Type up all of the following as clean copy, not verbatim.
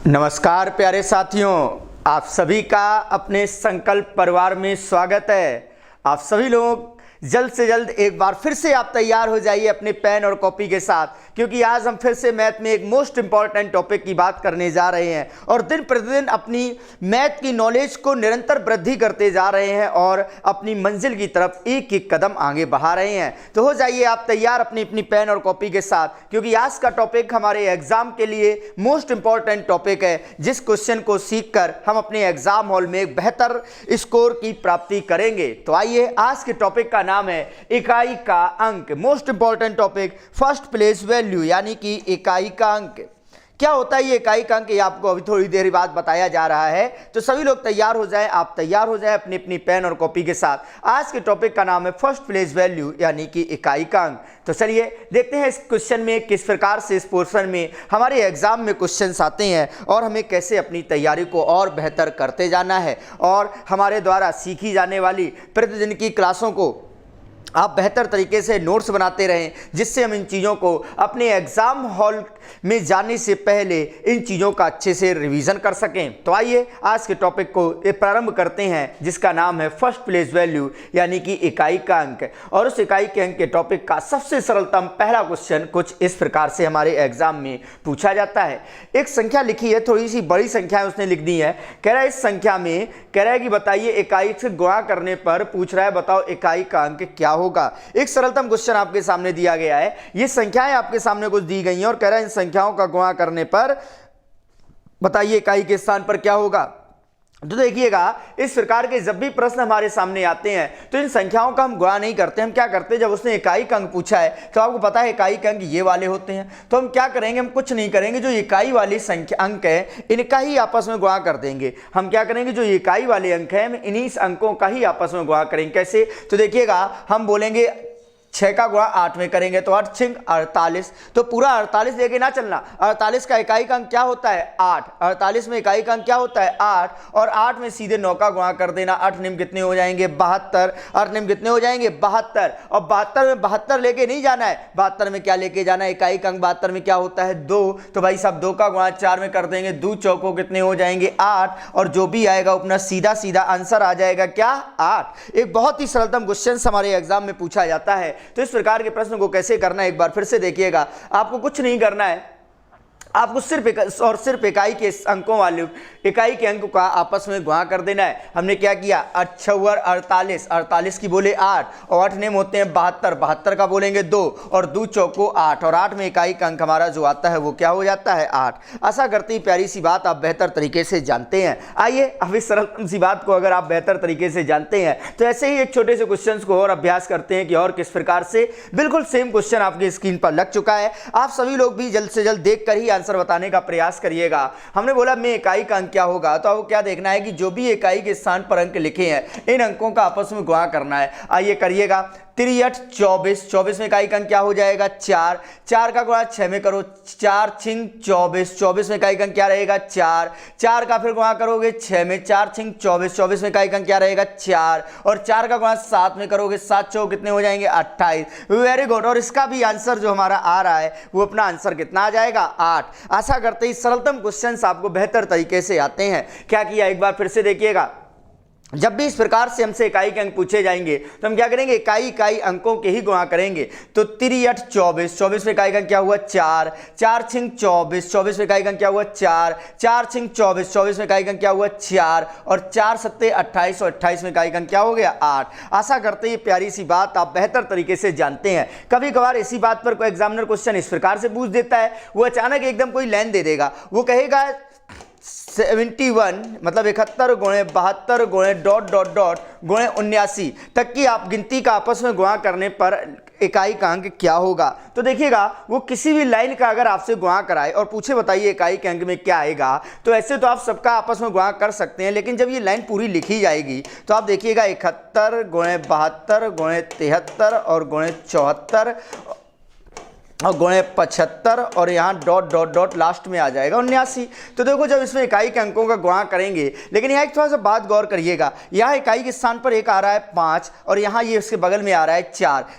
नमस्कार प्यारे साथियों, आप सभी का अपने संकल्प परिवार में स्वागत है। आप सभी लोग जल्द से जल्द एक बार फिर से आप तैयार हो जाइए अपने पेन और कॉपी के साथ, क्योंकि आज हम फिर से मैथ में एक मोस्ट इंपॉर्टेंट टॉपिक की बात करने जा रहे हैं और दिन प्रतिदिन अपनी मैथ की नॉलेज को निरंतर वृद्धि करते जा रहे हैं और अपनी मंजिल की तरफ एक एक कदम आगे बढ़ा रहे हैं। तो हो जाइए आप तैयार अपनी अपनी पेन और कॉपी के साथ, क्योंकि आज का टॉपिक हमारे एग्जाम के लिए मोस्ट इंपॉर्टेंट टॉपिक है, जिस क्वेश्चन को सीखकर हम अपने एग्जाम हॉल में एक बेहतर स्कोर की प्राप्ति करेंगे। तो आइए, आज के टॉपिक का नाम है इकाई का अंक। Most important topic, first place value, यानी कि इकाई का अंक। क्या होता है ये इकाई का अंक, ये आपको अभी थोड़ी देर बाद बताया जा रहा है। तो सभी लोग तैयार हो जाएं, आप तैयार हो जाएं अपनी अपनी पेन और कॉपी के साथ। आज के टॉपिक का नाम है फर्स्ट प्लेस वैल्यू, यानी कि इकाई का अंक। तो चलिए देखते हैं इस क्वेश्चन में किस प्रकार से इस पोर्शन में हमारे एग्जाम में क्वेश्चंस आते हैं और हमें कैसे अपनी तैयारी को और बेहतर करते जाना है और हमारे द्वारा सीखी जाने वाली प्रतिदिन की क्लासों को आप बेहतर तरीके से नोट्स बनाते रहें, जिससे हम इन चीज़ों को अपने एग्ज़ाम हॉल में जाने से पहले इन चीज़ों का अच्छे से रिवीजन कर सकें। तो आइए आज के टॉपिक को प्रारंभ करते हैं, जिसका नाम है फर्स्ट प्लेस वैल्यू, यानी कि इकाई का अंक। और उस इकाई के अंक के टॉपिक का सबसे सरलतम पहला क्वेश्चन कुछ इस प्रकार से हमारे एग्जाम में पूछा जाता है। एक संख्या लिखी है, थोड़ी सी बड़ी संख्या है, उसने लिख दी है। कह रहा है इस संख्या में, कह रहा है कि बताइए इकाई से गुणा करने पर, पूछ रहा है बताओ इकाई का अंक क्या होगा। एक सरलतम क्वेश्चन आपके सामने दिया गया है, ये संख्याएं आपके सामने कुछ दी गई हैं और कह रहा है इन संख्याओं का गुणा करने पर बताइए इकाई के स्थान पर क्या होगा। तो देखिएगा, इस प्रकार के जब भी प्रश्न हमारे सामने आते हैं तो इन संख्याओं का हम गुणा नहीं करते। हम क्या करते हैं, जब उसने इकाई का अंक पूछा है तो आपको पता है इकाई के अंक ये वाले होते हैं, तो हम क्या करेंगे, हम कुछ नहीं करेंगे, जो इकाई वाली संख्या अंक है इनका ही आपस में गुणा कर देंगे। हम क्या करेंगे, जो इकाई वाले अंक है हम इन्हीं अंकों का ही आपस में गुणा करेंगे। कैसे, तो देखिएगा, हम बोलेंगे 6 का गुणा 8 में करेंगे तो 8 6 48, तो पूरा 48 लेके ना चलना। 48 का इकाई का अंक क्या होता है 8, 48 में इकाई का अंक क्या होता है 8, और 8 में सीधे 9 का गुणा कर देना। 8 निम कितने हो जाएंगे 72, 8 निम कितने हो जाएंगे 72, और 72 में 72 लेके नहीं जाना है, 72 में क्या लेके जाना है, इकाई का अंक 72 में क्या होता है 2, तो भाई साहब 2 का गुणा 4 में कर देंगे, 2 चौको कितने हो जाएंगे 8, और जो भी आएगा अपना सीधा सीधा आंसर आ जाएगा क्या 8। एक बहुत ही सरलतम क्वेश्चन हमारे एग्जाम में पूछा जाता है। तो इस प्रकार के प्रश्न को कैसे करना है एक बार फिर से देखिएगा। आपको कुछ नहीं करना है, आपको सिर्फ इकाई के अंकों वाले इकाई के अंक का आपस में गुणा कर देना है। हमने क्या किया, 48, 48 की बोले 8, और 8 नेम होते हैं 72, 72 का बोलेंगे 2, और 2 चौको 8, और 8 में इकाई का अंक हमारा जो आता है वो क्या हो जाता है 8। आशा करती प्यारी सी बात आप बेहतर तरीके से जानते हैं। आइए अब इस सरल सी बात को अगर आप बेहतर तरीके से जानते हैं तो ऐसे ही एक छोटे से क्वेश्चन को और अभ्यास करते हैं कि और किस प्रकार से बिल्कुल सेम क्वेश्चन आपकी स्क्रीन पर लग चुका है। आप सभी लोग भी जल्द से जल्द देख कर ही आंसर बताने का प्रयास करिएगा। हमने बोला में इकाई का अंक क्या होगा, तो आपको क्या देखना है कि जो भी इकाई के स्थान पर अंक लिखे हैं इन अंकों का आपस में गुणा करना है। आइए करिएगा। 3 8 24, 24 में इकाई का अंक क्या हो जाएगा 4, 4 का गुणा 6 में करो, 4 6 24, 24 में इकाई का अंक क्या रहेगा 4, 4 का फिर गुणा करोगे 6 में, 4 6 24, 24 में इकाई का अंक क्या रहेगा 4, और 4 का गुणा 7 में करोगे, 7 चौक कितने हो जाएंगे 28। Very good. और इसका भी आंसर जो हमारा आ रहा है वो अपना आंसर कितना आ जाएगा 8। आशा करते हैं सरलतम क्वेश्चंस आपको बेहतर तरीके से आते हैं। क्या किया एक बार फिर से देखिएगा, जब भी इस प्रकार से हमसे इकाई के अंक पूछे जाएंगे तो हम क्या करेंगे, इकाई अंकों के ही गुणा करेंगे। तो 3 8 24, 24 में इकाई का अंक क्या हुआ 4, 4 6 24, 24 में इकाई का अंक क्या हुआ 4, 4 6 24, 24 में इकाई का अंक क्या हुआ 4, और 4 7 28, और 28 में इकाई का अंक क्या हो गया 8। आशा करते हैं ये प्यारी सी बात आप बेहतर तरीके से जानते हैं। कभी कभार इसी बात पर कोई एग्जामिनर क्वेश्चन इस प्रकार से पूछ देता है, वो अचानक एकदम कोई लाइन दे देगा, वो कहेगा 71 मतलब 71 गुणे 72 गुणे डॉट डॉट डॉट गुणे 79 तक की आप गिनती का आपस में गुणा करने पर इकाई का अंक क्या होगा। तो देखिएगा, वो किसी भी लाइन का अगर आपसे गुणा कराए और पूछे बताइए इकाई के अंक में क्या आएगा, तो ऐसे तो आप सबका आपस में गुणा कर सकते हैं, लेकिन जब ये लाइन पूरी लिखी जाएगी तो आप देखिएगा 71 गुणे 72 गुणे 73 और गुणे 74 और गुणे 75 और यहाँ डॉट डॉट डॉट लास्ट में आ जाएगा 79। तो देखो जब इसमें इकाई के अंकों का गुणा करेंगे, लेकिन यहाँ एक थोड़ा सा बात गौर करिएगा, यहाँ इकाई के स्थान पर एक आ रहा है 5 और यहाँ ये इसके बगल में आ रहा है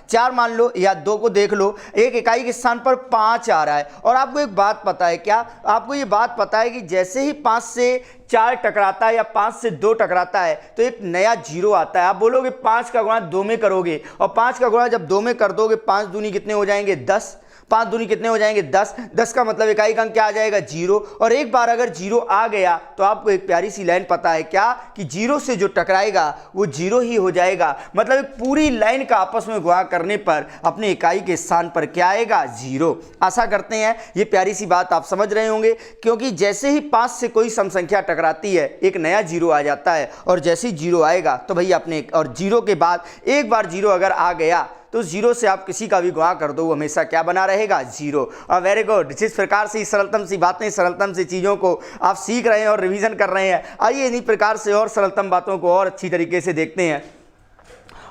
4 मान लो, या 2 को देख लो, एक इकाई के स्थान पर 5 आ रहा है। और आपको एक बात पता है क्या, आपको ये बात पता है कि जैसे ही 5 से 4 टकराता है या 5 से 2 टकराता है तो एक नया जीरो आता है। आप बोलोगे 5 का गुणा 2 में करोगे, और 5 का गुणा जब 2 में कर दोगे 5 दूनी कितने हो जाएंगे 10, 5 दूनी कितने हो जाएंगे 10, 10 का मतलब इकाई का अंक क्या आ जाएगा 0। और एक बार अगर 0 आ गया तो आपको एक प्यारी सी लाइन पता है क्या, कि 0 से जो टकराएगा वो 0 ही हो जाएगा। मतलब एक पूरी लाइन का आपस में गुणा करने पर अपने इकाई के स्थान पर क्या आएगा 0। आशा करते हैं ये प्यारी सी बात आप समझ रहे होंगे, क्योंकि जैसे ही 5 से कोई सम संख्या टकराती है एक नया 0 आ जाता है, और जैसे ही 0 आएगा तो भैया अपने, और 0 के बाद एक बार 0 अगर आ गया तो 0 से आप किसी का भी गुणा कर दो वो हमेशा क्या बना रहेगा 0। और वेरी गुड, जिस प्रकार से सरलतम सी बातें, सरलतम सी चीज़ों को आप सीख रहे हैं और रिवीजन कर रहे हैं, आइए इन्हीं प्रकार से और सरलतम बातों को और अच्छी तरीके से देखते हैं।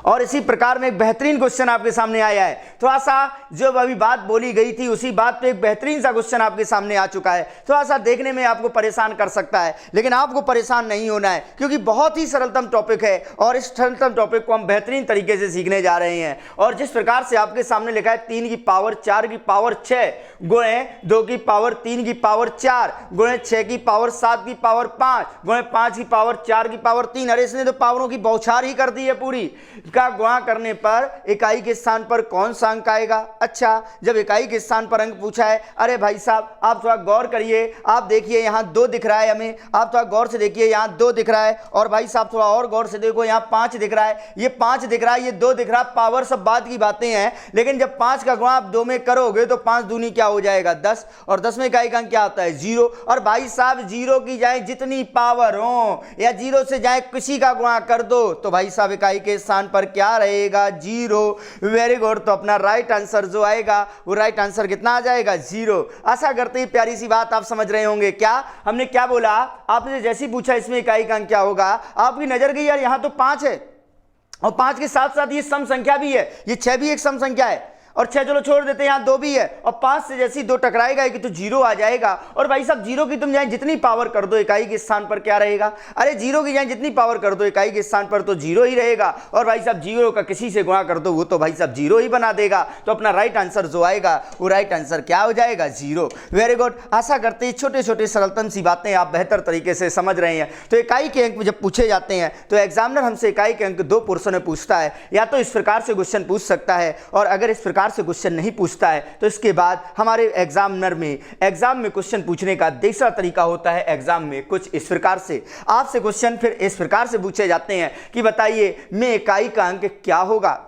और इसी प्रकार में एक बेहतरीन क्वेश्चन आपके सामने आया है। थोड़ा सा जो अभी बात बोली गई थी उसी बात पे एक बेहतरीन सा क्वेश्चन आपके सामने आ चुका है। थोड़ा सा देखने में आपको परेशान कर सकता है, लेकिन आपको परेशान नहीं होना है, क्योंकि बहुत ही सरलतम टॉपिक है और इस सरलतम टॉपिक को हम बेहतरीन तरीके से सीखने जा रहे हैं। और जिस प्रकार से आपके सामने लिखा है 3 की पावर 4 की पावर 6 गुणे 2 की पावर 3 की पावर 4 गुणे 6 की पावर 7 की पावर 5 गुणे 5 की पावर 4 की पावर 3। अरे इसने तो पावरों की बौछार ही कर दी है पूरी। का गुणा करने पर इकाई के स्थान पर कौन सा अंक आएगा। अच्छा, जब इकाई के स्थान पर अंक पूछा है, अरे भाई साहब आप थोड़ा गौर करिए, आप देखिए यहाँ 2 दिख रहा है हमें, आप थोड़ा गौर से देखिए यहाँ 2 दिख रहा है, और भाई साहब थोड़ा और गौर से देखो यहाँ 5 दिख रहा है, ये 5 दिख रहा है, ये 2 दिख रहा है। पावर सब बात की बातें हैं, लेकिन जब 5 का गुणा आप 2 में करोगे तो 5 दूनी क्या हो जाएगा 10, और 10 में इकाई का अंक क्या होता है 0। और भाई साहब 0 की जाए जितनी पावर हो या 0 से जाए किसी का गुणा कर दो तो भाई साहब इकाई के स्थान पर क्या रहेगा 0। वेरी गुड, तो अपना राइट आंसर जो आएगा वो राइट आंसर कितना आ जाएगा 0। आशा करते ही प्यारी सी बात आप समझ रहे होंगे। क्या हमने क्या बोला, आपने जैसे ही पूछा इसमें इकाई का अंक क्या होगा, आपकी नजर गई यार यहाँ तो 5 है, और 5 के साथ साथ ये सम संख्या भी है, ये 6 भी एक सम संख्या है, और 6 चलो छोड़ देते हैं, यहाँ 2 भी है, और 5 से जैसे ही 2 टकराएगा कि तो 0 आ जाएगा। और भाई साहब 0 की तुम जाए जितनी पावर कर दो इकाई के स्थान पर क्या रहेगा, अरे 0 की जाए जितनी पावर कर दो इकाई के स्थान पर तो 0 ही रहेगा। और भाई साहब 0 का किसी से गुणा कर दो वो तो भाई साहब 0 ही बना देगा। तो अपना राइट आंसर जो आएगा वो राइट आंसर क्या हो जाएगा 0। वेरी गुड, आशा करते हैं छोटे छोटे सरलतम सी बातें आप बेहतर तरीके से समझ रहे हैं। तो इकाई के अंक जब पूछे जाते हैं तो एग्जामिनर हमसे इकाई के अंक 2 पोर्शन में पूछता है, या तो इस प्रकार से क्वेश्चन पूछ सकता है, और अगर इस प्रकार से क्वेश्चन नहीं पूछता है तो इसके बाद हमारे एग्जाम में क्वेश्चन पूछने का दूसरा तरीका होता है। एग्जाम में कुछ इस प्रकार से आपसे क्वेश्चन फिर इस प्रकार से पूछे जाते हैं कि बताइए में इकाई का अंक क्या होगा।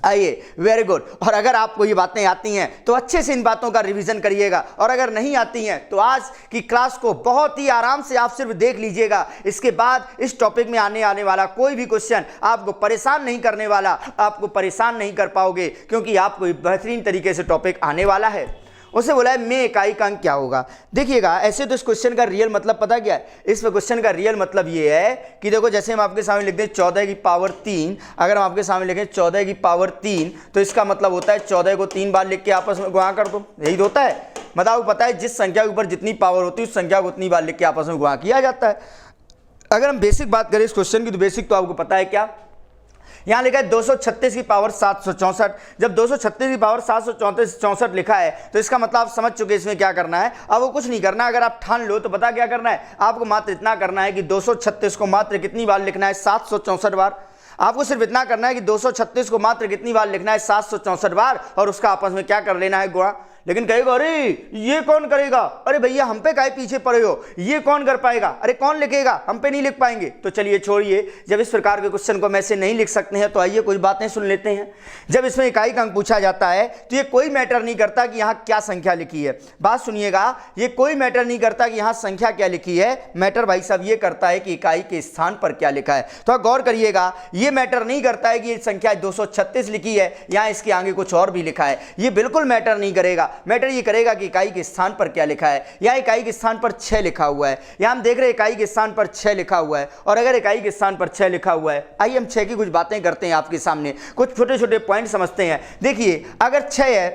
आइए, वेरी गुड। और अगर आपको ये बातें आती हैं तो अच्छे से इन बातों का रिवीजन करिएगा, और अगर नहीं आती हैं तो आज की क्लास को बहुत ही आराम से आप सिर्फ देख लीजिएगा। इसके बाद इस टॉपिक में आने वाला कोई भी क्वेश्चन आपको परेशान नहीं करने वाला, आपको परेशान नहीं कर पाओगे, क्योंकि आपको बेहतरीन तरीके से टॉपिक आने वाला है। उसे बोला है में इकाई का अंक क्या होगा। देखिएगा, ऐसे तो इस क्वेश्चन का रियल मतलब पता क्या है, इस क्वेश्चन का रियल मतलब ये है कि देखो जैसे हम आपके सामने लिखते हैं 14 की पावर 3, अगर हम आपके सामने लिखें 14 की पावर 3 तो इसका मतलब होता है 14 को 3 बार लिख के आपस में गुणा कर दो, यही तो होता है। मतलब पता है जिस संख्या के ऊपर जितनी पावर होती है उस संख्या को उतनी बार लिख के आपस में गुणा किया जाता है। अगर हम बेसिक बात करें इस क्वेश्चन की तो बेसिक तो आपको पता है क्या, यहाँ लिखा है 236 की पावर 764। जब 236 की पावर 764 लिखा है तो इसका मतलब आप समझ चुके इसमें क्या करना है। अब वो कुछ नहीं करना, अगर आप ठान लो तो पता क्या करना है, आपको मात्र इतना करना है कि 236 को मात्र कितनी बार लिखना है 764 बार। आपको सिर्फ इतना करना है कि 236 को मात्र कितनी बार लिखना है 764 बार, और उसका आपस में क्या कर लेना है गुणा। लेकिन कहेगा अरे ये कौन करेगा, अरे भैया हम पे काहे पीछे पड़े हो, ये कौन कर पाएगा, अरे कौन लिखेगा, हम पे नहीं लिख पाएंगे। तो चलिए छोड़िए, जब इस प्रकार के क्वेश्चन को हम ऐसे नहीं लिख सकते हैं तो आइए कुछ बातें सुन लेते हैं। जब इसमें इकाई का अंक पूछा जाता है तो ये कोई मैटर नहीं करता कि यहाँ क्या संख्या लिखी है। बात सुनिएगा, ये कोई मैटर नहीं करता कि यहाँ संख्या क्या लिखी है, मैटर भाई साहब ये करता है कि इकाई के स्थान पर क्या लिखा है। तो गौर करिएगा, ये मैटर नहीं करता है कि ये संख्या 236 लिखी है, यहाँ इसके आगे कुछ और भी लिखा है, ये बिल्कुल मैटर नहीं करेगा। मैटर ये करेगा कि इकाई के स्थान पर क्या लिखा है। यहाँ इकाई के स्थान पर 6 लिखा हुआ है, यहाँ हम देख रहे हैं इकाई के स्थान पर 6 लिखा हुआ है, और अगर इकाई के स्थान पर 6 लिखा हुआ है, आइए हम 6 की कुछ बातें करते हैं आपके सामने, कुछ छोटे छोटे पॉइंट समझते हैं। देखिए अगर 6 है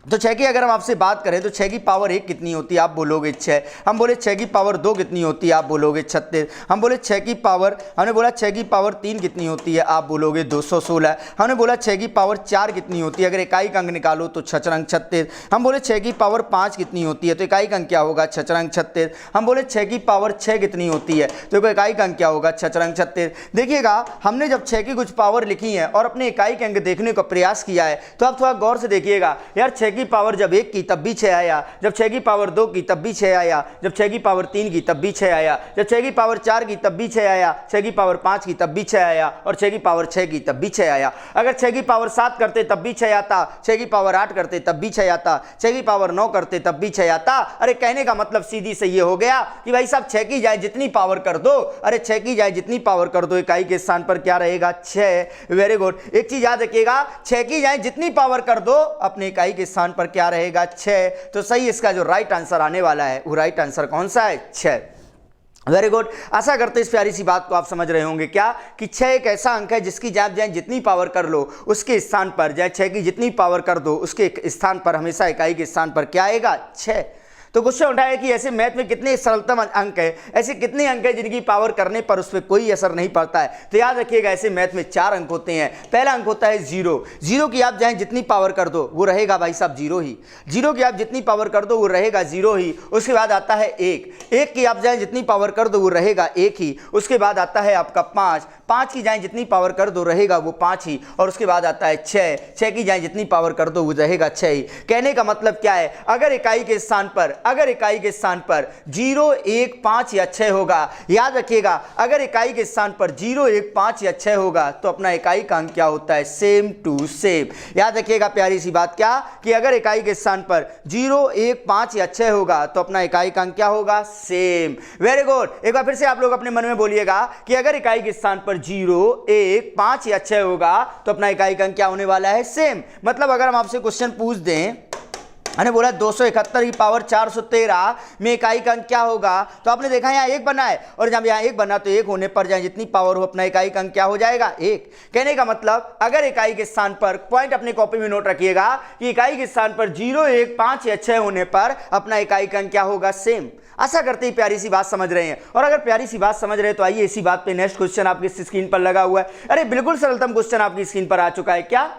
तो 6 की अगर हम आपसे बात करें तो 6 की पावर 1 कितनी होती है, आप बोलोगे 6। हम बोले 6 की पावर 2 कितनी होती है, आप बोलोगे 36। हम बोले 6 की पावर, हमने बोला 6 की पावर 3 कितनी होती है, आप बोलोगे 216। हमने बोला 6 की पावर 4 कितनी होती है, अगर इकाई का अंक निकालो तो 6 रंग 36। हम बोले 6 की पावर 5 कितनी होती है, तो इकाई का अंक क्या होगा, 6 रंग 36। हम बोले 6 की पावर 6 कितनी होती है, तो इकाई का अंक क्या होगा, 6 रंग 36। देखिएगा हमने जब 6 की कुछ पावर लिखी है और अपने इकाई के अंक देखने का प्रयास किया है, तो आप थोड़ा गौर से देखिएगा यार, 6 की पावर जब 1 की तब भी 6 आया, जब 6 की पावर 2 की तब भी 6 आया, जब 6 की पावर 3 की तब भी 6 आया, जब 6 की पावर 4 की तब भी 6 आया, 6 की पावर 5 की तब भी 6 आया, और 6 की पावर 6 की तब भी 6 आया। अगर 6 की पावर 7 करते तब भी 6 आता, 6 की पावर 8 करते तब भी 6 आता, 6 की पावर 9 करते तब भी 6 आता। अरे कहने का मतलब सीधी से ये हो गया कि भाई साहब 6 की जाए जितनी पावर कर दो, अरे 6 की जाए जितनी पावर कर दो, इकाई के स्थान पर क्या रहेगा, 6। Very good. एक चीज याद रखिएगा, 6 की जाए जितनी पावर कर दो, अपने इकाई के स्थान पर क्या रहेगा, 6। तो सही इसका जो राइट आंसर आने वाला है वो राइट आंसर कौन सा है, 6। Very good. आशा करते इस प्यारी सी बात को आप समझ रहे होंगे क्या कि 6 एक ऐसा अंक है जिसकी आप जाए जितनी पावर कर लो उसके स्थान पर, जाए 6 की जितनी पावर कर दो उसके स्थान पर हमेशा इकाई के स्थान पर क्या आएगा, 6। तो क्वेश्चन उठाया कि ऐसे मैथ में कितने सरलतम अंक है, ऐसे कितने अंक है जिनकी पावर करने पर उस पर कोई असर नहीं पड़ता है। तो याद रखिएगा ऐसे मैथ में 4 अंक होते हैं। पहला अंक होता है 0। 0 की आप जाए जितनी पावर कर दो वो रहेगा भाई साहब 0 ही। 0 की आप जितनी पावर कर दो वो रहेगा 0 ही। उसके बाद आता है 1। 1 की आप जाए जितनी पावर कर दो वो रहेगा 1 ही। उसके बाद आता है आपका 5। 5 की जाए जितनी पावर कर दो रहेगा वो 5 ही। और उसके बाद आता है 6। 6 की जाए जितनी पावर कर दो वो रहेगा 6 ही। कहने का मतलब क्या है, अगर इकाई के स्थान पर 0, 1, 5 या 6 होगा, याद रखिएगा अगर इकाई के स्थान पर 0, 1, 5 या 6 होगा तो अपना इकाई का अंक क्या होता है, सेम टू सेम। याद रखिएगा प्यारी सी बात क्या कि अगर इकाई के स्थान पर 0, 1, 5 या 6 होगा तो अपना इकाई का अंक क्या होगा, सेम। Very good. एक बार फिर से आप लोग अपने मन में बोलिएगा कि अगर इकाई के स्थान पर 0, 1, 5 या 6 होगा तो अपना इकाई का अंक क्या होने वाला है, सेम। मतलब अगर हम आपसे क्वेश्चन पूछ दें, मैंने बोला 271 की पावर 413 में इकाई का अंक क्या होगा, तो आपने देखा यहाँ 1 बना है, और जब यहाँ 1 बना तो 1 होने पर जाए जितनी पावर हो अपना इकाई का अंक क्या हो जाएगा, 1। कहने का मतलब अगर इकाई के स्थान पर, पॉइंट अपने कॉपी में नोट रखिएगा कि इकाई के स्थान पर 0, 1, 5 या 6 होने पर अपना इकाई का अंक क्या होगा, सेम। आशा करते ही प्यारी सी बात समझ रहे हैं। और अगर प्यारी सी बात समझ रहे हैं तो आइए इसी बात पे नेक्स्ट क्वेश्चन आपकी स्क्रीन पर लगा हुआ है। अरे बिल्कुल सरलतम क्वेश्चन आपकी स्क्रीन पर आ चुका है। क्या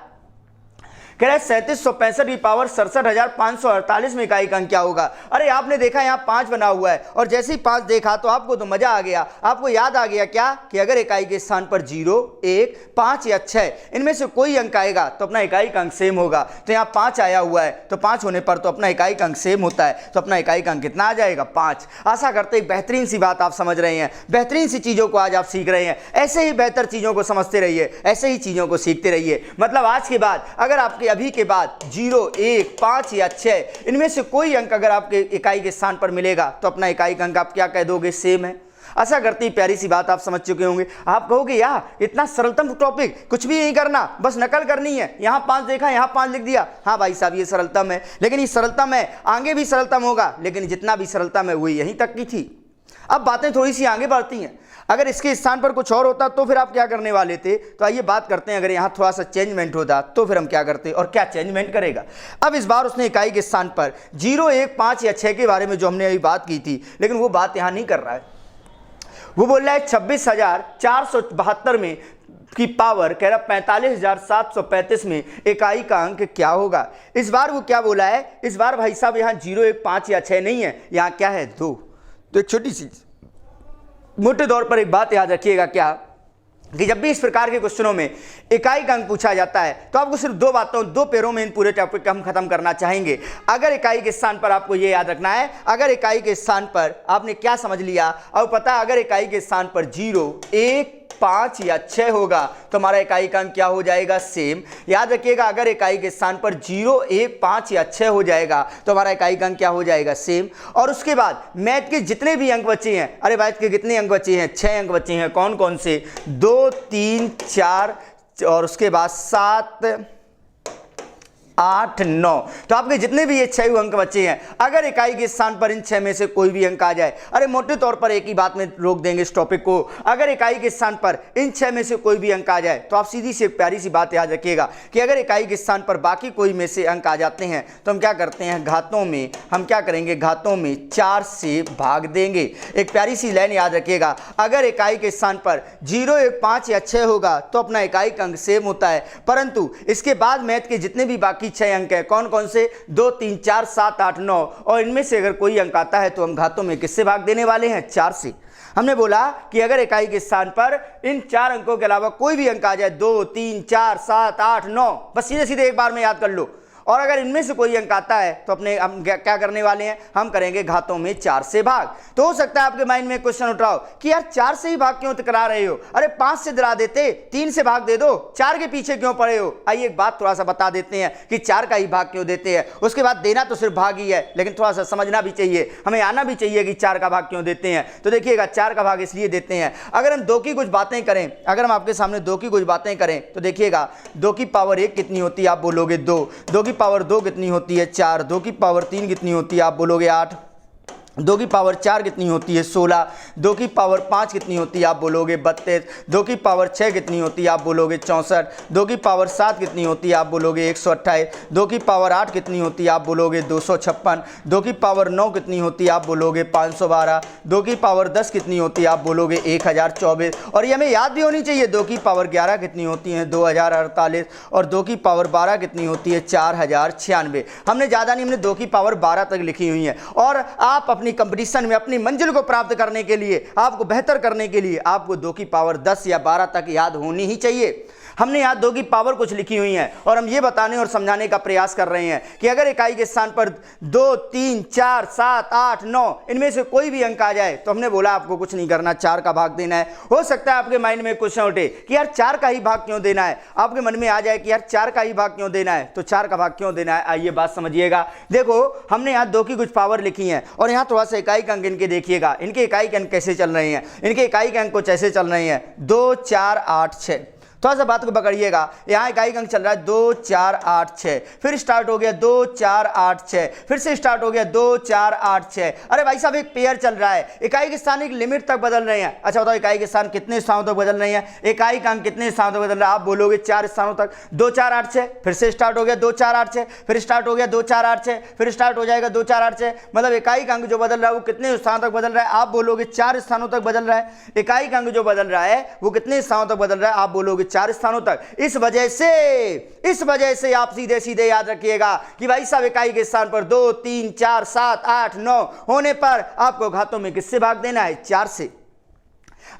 कह रहा है 3765 की पावर 67,548 में इकाई का अंक क्या होगा। अरे आपने देखा यहाँ 5 बना हुआ है, और जैसे ही 5 देखा तो आपको तो मजा आ गया, आपको याद आ गया क्या कि अगर इकाई के स्थान पर 0, 1, 5 या 6 इनमें से कोई अंक आएगा तो अपना इकाई का अंक सेम होगा। तो यहाँ 5 आया हुआ है, तो 5 होने पर तो अपना इकाई का अंक सेम होता है, तो अपना इकाई का अंक कितना आ जाएगा, 5। आशा करते एक बेहतरीन सी बात आप समझ रहे हैं, बेहतरीन सी चीज़ों को आज आप सीख रहे हैं। ऐसे ही बेहतर चीज़ों को समझते रहिए, ऐसे ही चीज़ों को सीखते रहिए। मतलब आज के बाद अगर आपके अभी के बाद 0, 1, 5 या 6 इनमें से कोई अंक अगर आपके इकाई के स्थान पर मिलेगा तो अपना इकाई का अंक आप क्या कह दोगे, सेम है। आशा करती है प्यारी सी बात आप समझ चुके होंगे। आप कहोगे यार इतना सरलतम टॉपिक, कुछ भी नहीं करना, बस नकल करनी है, यहाँ 5 देखा यहाँ 5 लिख दिया। हाँ भाई साहब ये सरलतम है, लेकिन ये सरलतम है, आगे भी सरलतम होगा, लेकिन जितना भी सरलतम है वही यहीं तक की थी। अब बातें थोड़ी सी आगे बढ़ती हैं। अगर इसके स्थान पर कुछ और होता तो फिर आप क्या करने वाले थे, तो आइए बात करते हैं। अगर यहाँ थोड़ा सा चेंजमेंट होता तो फिर हम क्या करते और क्या चेंजमेंट करेगा। अब इस बार उसने इकाई के स्थान पर 0, 1, 5 या 6 के बारे में जो हमने अभी बात की थी, लेकिन वो बात यहाँ नहीं कर रहा है। वो बोल रहा है 26,472 में की पावर, कह रहा 45,735 में इकाई का अंक क्या होगा। इस बार वो क्या बोला है, इस बार भाई साहब यहाँ 0, 1, 5 या 6 नहीं है, यहाँ क्या है, 2। तो एक छोटी सी मोटे तौर पर एक बात याद रखिएगा क्या कि जब भी इस प्रकार के क्वेश्चनों में इकाई का अंक पूछा जाता है तो आपको सिर्फ 2 बातों, 2 पैरों में इन पूरे टॉपिक का हम खत्म करना चाहेंगे। अगर इकाई के स्थान पर आपको ये याद रखना है, अगर इकाई के स्थान पर आपने क्या समझ लिया, अब पता है अगर इकाई के स्थान पर 0, 1, 5 या 6 होगा तो हमारा इकाई का अंक क्या हो जाएगा, सेम। याद रखिएगा अगर इकाई के स्थान पर 0, 1, 5 या 6 हो जाएगा तो हमारा इकाई का अंक क्या हो जाएगा, सेम। और उसके बाद मैथ के जितने भी अंक बचे हैं, अरे मैथ के कितने अंक बचे हैं, 6 अंक बचे हैं। कौन कौन से, 2, 3, 4 और उसके बाद 7, 8, 9। तो आपके जितने भी ये 6 अंक बचे हैं, अगर इकाई के स्थान पर इन 6 में से कोई भी अंक आ जाए, अरे मोटे तौर पर एक ही बात में रोक देंगे इस टॉपिक को, अगर इकाई के स्थान पर इन 6 में से कोई भी अंक आ जाए तो आप सीधी सी प्यारी सी बात याद रखिएगा कि अगर इकाई के स्थान पर बाकी कोई में से अंक आ जाते हैं तो हम क्या करते हैं, घातों में हम क्या करेंगे, घातों में 4 से भाग देंगे। एक प्यारी सी लाइन याद रखिएगा, अगर इकाई के स्थान पर 0, 1, 5 या 6 होगा तो अपना इकाई का अंक सेम होता है, परंतु इसके बाद मैथ के जितने भी बाकी 6 अंक हैं, कौन कौन से, 2, 3, 4, 7, 8, 9, और इनमें से अगर कोई अंक आता है तो हम घातों में किससे भाग देने वाले हैं, 4 से। हमने बोला कि अगर इकाई के स्थान पर इन 4 अंकों के अलावा कोई भी अंक आ जाए, 2, 3, 4, 7, 8, 9, बस सीधे सीधे एक बार में याद कर लो, और अगर इनमें से कोई अंक आता है तो अपने हम क्या करने वाले हैं, हम करेंगे घातों में 4 से भाग। तो हो सकता है आपके माइंड में क्वेश्चन उठ रहा हो कि यार 4 से ही भाग क्यों करा रहे हो, अरे 5 से दिला देते, 3 से भाग दे दो, 4 के पीछे क्यों पड़े हो। आइए एक बात थोड़ा सा बता देते हैं कि 4 का ही भाग क्यों देते हैं, उसके बाद देना तो सिर्फ भाग ही है, लेकिन थोड़ा सा समझना भी चाहिए, हमें आना भी चाहिए कि 4 का भाग क्यों देते हैं। तो देखिएगा 4 का भाग इसलिए देते हैं, अगर हम 2 की कुछ बातें करें, अगर हम आपके सामने 2 की कुछ बातें करें तो देखिएगा 2 की पावर 1 कितनी होती है, आप बोलोगे 2, 2 की पावर 2 कितनी होती है, 4, 2 की पावर 3 कितनी होती है, आप बोलोगे 8, 2 की पावर 4 कितनी होती है, 16, 2 की पावर 5 कितनी होती है, आप बोलोगे 32, 2 की पावर 6 कितनी होती है, आप बोलोगे 64, 2 की पावर 7 कितनी होती है, आप बोलोगे 128, 2 की पावर 8 कितनी होती है, आप बोलोगे 256, 2 की पावर 9 कितनी होती है, आप बोलोगे 512, 2 की पावर 10 कितनी होती है, आप बोलोगे 1024, और ये हमें याद भी होनी चाहिए 2 की पावर 11 कितनी होती है, 2048, और 2 की पावर 12 कितनी होती है, 4096। हमने ज़्यादा नहीं, हमने 2 की पावर 12 तक लिखी हुई है, और आप अपनी कंपटीशन में अपनी मंजिल को प्राप्त करने के लिए, आपको बेहतर करने के लिए आपको 2 की पावर 10 या 12 तक याद होनी ही चाहिए। हमने यहाँ 2 की पावर कुछ लिखी हुई है और हम ये बताने और समझाने का प्रयास कर रहे हैं कि अगर इकाई के स्थान पर 2, 3, 4, 7, 8, 9 इनमें से कोई भी अंक आ जाए तो हमने बोला आपको कुछ नहीं करना, 4 का भाग देना है। हो सकता है आपके माइंड में क्वेश्चन उठे कि यार 4 का ही भाग क्यों देना है, आपके मन में आ जाए कि यार 4 का ही भाग क्यों देना है, तो 4 का भाग क्यों देना है, आइए बात समझिएगा। देखो हमने यहाँ 2 की कुछ पावर लिखी है और यहाँ थोड़ा सा इकाई के अंक इनके देखिएगा, इनके इकाई के अंक कैसे चल रहे हैं, इनके इकाई के अंक कुछ ऐसे चल रहे हैं 2, 4, 8, 6। थोड़ा सा बात को पकड़िएगा, यहाँ इकाई का अंक चल रहा है 2, 4, 8, 6, फिर स्टार्ट हो गया 2, 4, 8, 6, फिर से स्टार्ट हो गया 2, 4, 8, 6। अरे भाई साहब एक पेयर चल रहा है, इकाई के स्थान एक लिमिट तक बदल रहे हैं। अच्छा बताओ इकाई के स्थान कितने स्थानों तक बदल रहे हैं, इकाई का अंक कितने स्थानों तक बदल रहा है, आप बोलोगे 4 स्थानों तक, 2, 4, 8, 6, फिर से स्टार्ट हो गया 2, 4, 8, 6, फिर स्टार्ट हो गया 2, 4, 8, 6, फिर स्टार्ट हो जाएगा 2, 4, 8, 6। मतलब इकाई का अंक जो बदल रहा है वो कितने स्थानों तक बदल रहा है, आप बोलोगे 4 स्थानों तक बदल रहा है। इकाई का अंक जो बदल रहा है वो कितने स्थानों तक बदल रहा है, आप बोलोगे 4 स्थानों तक। इस वजह से आप सीधे सीधे याद रखिएगा कि भाई साहब इकाई के स्थान पर 2, 3, 4, 7, 8, 9 होने पर आपको घातों में किससे भाग देना है, 4 से।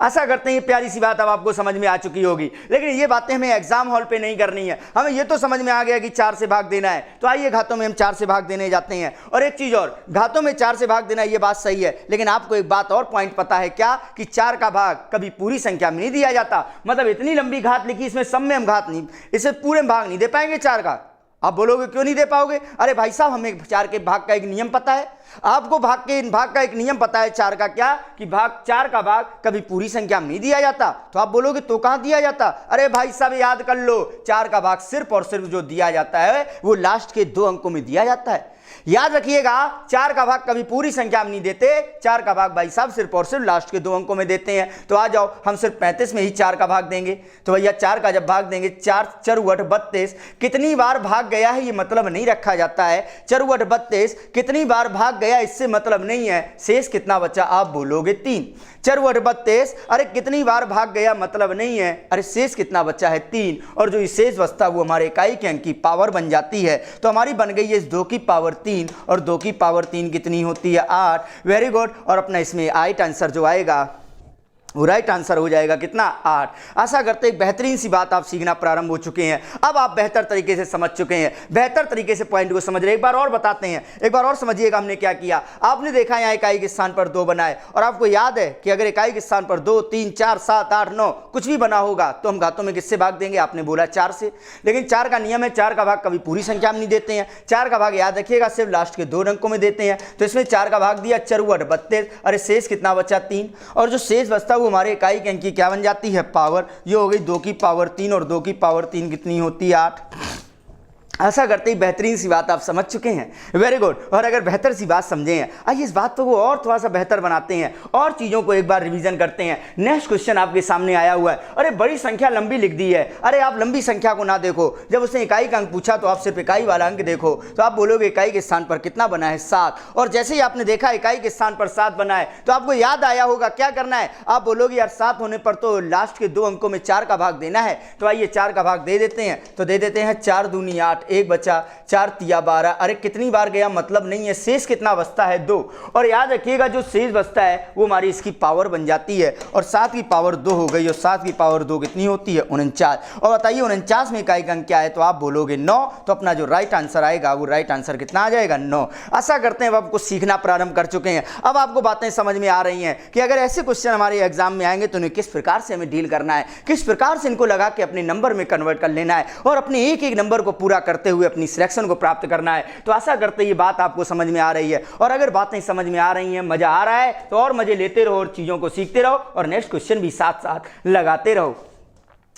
आशा करते हैं ये प्यारी सी बात अब आपको समझ में आ चुकी होगी, लेकिन ये बातें हमें एग्जाम हॉल पे नहीं करनी है, हमें ये तो समझ में आ गया कि 4 से भाग देना है। तो आइए घातों में हम 4 से भाग देने जाते हैं। और एक चीज और, घातों में 4 से भाग देना ये बात सही है, लेकिन आपको एक बात और पॉइंट पता है क्या, कि 4 का भाग कभी पूरी संख्या में नहीं दिया जाता। मतलब इतनी लंबी घात लिखी, इसमें सब में हम घात नहीं, इसे पूरे में भाग नहीं दे पाएंगे 4 का। आप बोलोगे क्यों नहीं दे पाओगे, अरे भाई साहब हमें 4 के भाग का एक नियम पता है, आपको भाग का एक नियम पता है 4 का, क्या कि 4 का भाग कभी पूरी संख्या में नहीं दिया जाता। तो आप बोलोगे तो कहां दिया जाता, अरे भाई साहब याद कर लो, 4 का भाग सिर्फ और सिर्फ जो दिया जाता है वो लास्ट के 2 अंकों में दिया जाता है। याद रखिएगा 4 का भाग कभी पूरी संख्या में नहीं देते, 4 का भाग भाई साहब सिर्फ और सिर्फ लास्ट के 2 अंकों में देते हैं। तो आ जाओ हम सिर्फ 35 में ही 4 का भाग देंगे। तो भैया 4 का जब भाग देंगे, 4 चरवट 32 कितनी बार भाग गया है ये मतलब नहीं रखा जाता है, चरवट 32 कितनी बार भाग गया इससे मतलब नहीं है, शेष कितना बचा, आप बोलोगे 3। चरवट 32 अरे कितनी बार भाग गया मतलब नहीं है, अरे शेष कितना बचा है 3, और जो शेष बचता वो हमारे इकाई के अंक की पावर बन जाती है। तो हमारी बन गई है 2 की पावर 3, और 2 की पावर 3 कितनी होती है, 8। वेरी गुड, और अपना इसमें राइट आंसर जो आएगा वो राइट आंसर हो जाएगा कितना, 8। आशा करते एक बेहतरीन सी बात आप सीखना प्रारंभ हो चुके हैं, अब आप बेहतर तरीके से समझ चुके हैं, बेहतर तरीके से पॉइंट को समझ रहे। एक बार और बताते हैं, एक बार और समझिएगा हमने क्या किया। आपने देखा यहाँ इकाई के स्थान पर 2 बनाए, और आपको याद है कि अगर इकाई के स्थान पर 2, 3, 4, 7, 8, 9 कुछ भी बना होगा तो हम घातों में किससे भाग देंगे, आपने बोला 4 से। लेकिन 4 का नियम है, 4 का भाग कभी पूरी संख्या में नहीं देते हैं, 4 का भाग याद रखिएगा सिर्फ लास्ट के 2 अंकों में देते हैं। तो इसमें 4 का भाग दिया चरवट 32, अरे शेष कितना बचा 3, और जो शेष बचता वो हमारे इकाई के की क्या बन जाती है, पावर। ये हो गई 2 की पावर 3, और 2 की पावर 3 कितनी होती है, 8। ऐसा करते ही बेहतरीन सी बात आप समझ चुके हैं। Very good. और अगर बेहतर सी बात समझे हैं, आइए इस बात को और थोड़ा सा बेहतर बनाते हैं और चीज़ों को एक बार रिवीजन करते हैं। नेक्स्ट क्वेश्चन आपके सामने आया हुआ है। अरे बड़ी संख्या लंबी लिख दी है। अरे आप लंबी संख्या को ना देखो, जब उसने इकाई का अंक पूछा तो आप सिर्फ इकाई वाला अंक देखो, तो आप बोलोगे इकाई के स्थान पर कितना बना है 7। और जैसे ही आपने देखा इकाई के स्थान पर 7 बना है तो आपको याद आया होगा क्या करना है। आप बोलोगे यार 7 होने पर तो लास्ट के 2 अंकों में 4 का भाग देना है। तो आइए 4 का भाग दे देते हैं। तो दे देते हैं 4 दूनी 8, 1 बचा, 4 तिया 12। अरे कितनी बार गया मतलब नहीं है, शेष कितना बचता है 2। और याद रखिएगा जो शेष बचता है वो हमारी इसकी पावर बन जाती है, और 7 की पावर 2 हो गई, और 7 की पावर 2 कितनी होती है 49। और बताइए 49 में इकाई का अंक क्या है, तो आप बोलोगे 9। तो अपना जो राइट आंसर आएगा वो राइट आंसर कितना आ जाएगा 9। आशा करते हैं अब आपको सीखना प्रारंभ कर चुके हैं। अब आपको बातें समझ में आ रही हैं कि अगर ऐसे क्वेश्चन हमारे एग्जाम में आएंगे तो उन्हें किस प्रकार से हमें डील करना है, किस प्रकार से इनको लगा के अपने नंबर में कन्वर्ट कर लेना है और अपने एक एक नंबर को पूरा करते हुए अपनी सिलेक्शन को प्राप्त करना है। तो आशा करते ये बात आपको समझ में आ रही है। और अगर बातें समझ में आ रही हैं, मजा आ रहा है, तो और मजे लेते रहो और चीजों को सीखते रहो और नेक्स्ट क्वेश्चन भी साथ साथ लगाते रहो।